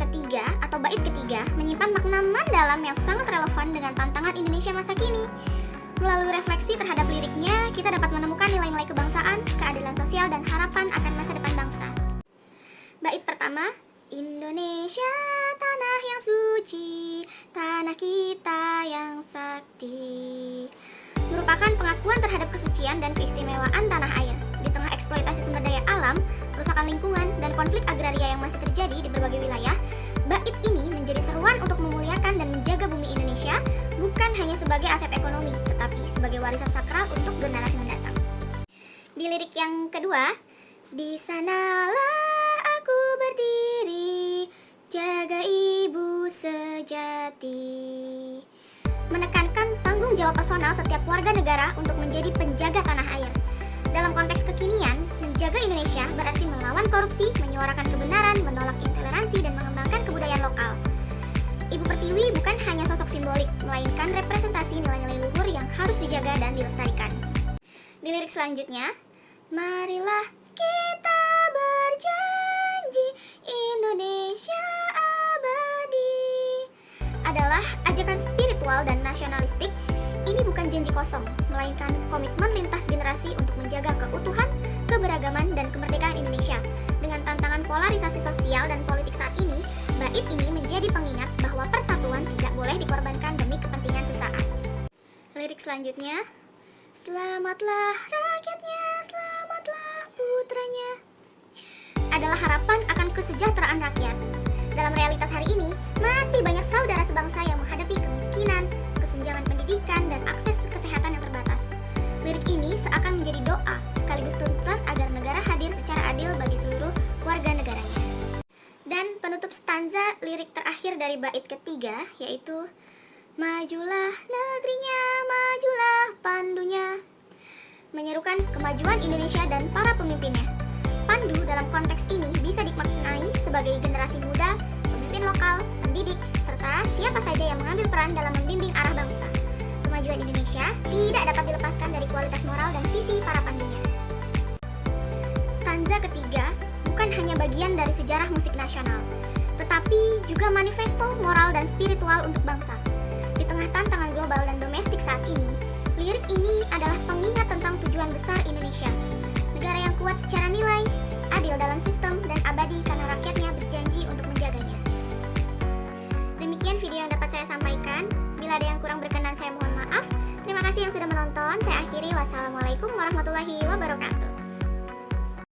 ketiga atau bait ketiga menyimpan makna mendalam yang sangat relevan dengan tantangan Indonesia masa kini. Melalui refleksi terhadap liriknya, kita dapat menemukan nilai-nilai kebangsaan, keadilan sosial, dan harapan akan masa depan bangsa. Bait pertama, Indonesia tanah yang suci, tanah kita yang sakti, merupakan pengakuan terhadap kesucian dan keistimewaan tanah air. Di tengah eksploitasi sumber daya alam, kerusakan lingkungan, dan konflik agraria yang masih terjadi di berbagai wilayah, bait ini menjadi seruan untuk memuliakan dan menjaga bumi Indonesia, bukan hanya sebagai aset ekonomi, tetapi sebagai warisan sakral untuk generasi mendatang. Di lirik yang kedua, di sanalah aku berdiri, jaga ibu sejati, menekankan tanggung jawab personal setiap warga negara untuk menjadi penjaga tanah air. Dalam konteks kekinian, menjaga Indonesia berarti melawan korupsi, menyuarakan kebenaran, menolak intoleransi, dan mengembangkan kebudayaan lokal. Ibu Pertiwi bukan hanya sosok simbolik, melainkan representasi nilai-nilai luhur yang harus dijaga dan dilestarikan. Di lirik selanjutnya, marilah kita berjanji Indonesia abadi, adalah ajakan spiritual dan nasionalistik. Ini bukan janji kosong, melainkan komitmen lintas generasi untuk menjaga keutuhan, keberagaman, dan kemerdekaan Indonesia. Dengan tantangan polarisasi sosial dan politik saat ini, bait ini menjadi pengingat bahwa persatuan tidak boleh dikorbankan demi kepentingan sesaat. Lirik selanjutnya, selamatlah rakyatnya, selamatlah putranya, adalah harapan akan kesejahteraan rakyat. Dalam realitas hari ini, masih banyak saudara sebangsa yang menghadapi kemiskinan, kesenjangan pendidikan, dan akses kesehatan yang terbatas. Lirik ini seakan menjadi doa sekaligus tuntutan agar negara hadir secara adil bagi seluruh warga negaranya. Dan penutup stanza lirik terakhir dari bait ketiga yaitu majulah negerinya, majulah pandunya, menyerukan kemajuan Indonesia dan para pemimpinnya. Pandu dalam konteks ini bisa dimaknai sebagai generasi muda, pemimpin lokal, pendidik, serta siapa saja yang mengambil peran dalam membimbing arah bangsa. Kemajuan Indonesia tidak dapat dilepaskan dari kualitas moral dan visi para pandunya. Stanza ketiga bukan hanya bagian dari sejarah musik nasional, tetapi juga manifesto moral dan spiritual untuk bangsa. Di tengah tantangan global dan domestik saat ini, lirik ini adalah pengingat tentang tujuan besar Indonesia, negara yang kuat secara nilai, adil dalam sistem, dan abadi karena rakyatnya berjanji untuk menjaganya. Demikian video yang dapat saya sampaikan. Bila ada yang kurang berkenan, saya mohon maaf. Terima kasih yang sudah menonton. Saya akhiri. Wassalamualaikum warahmatullahi wabarakatuh.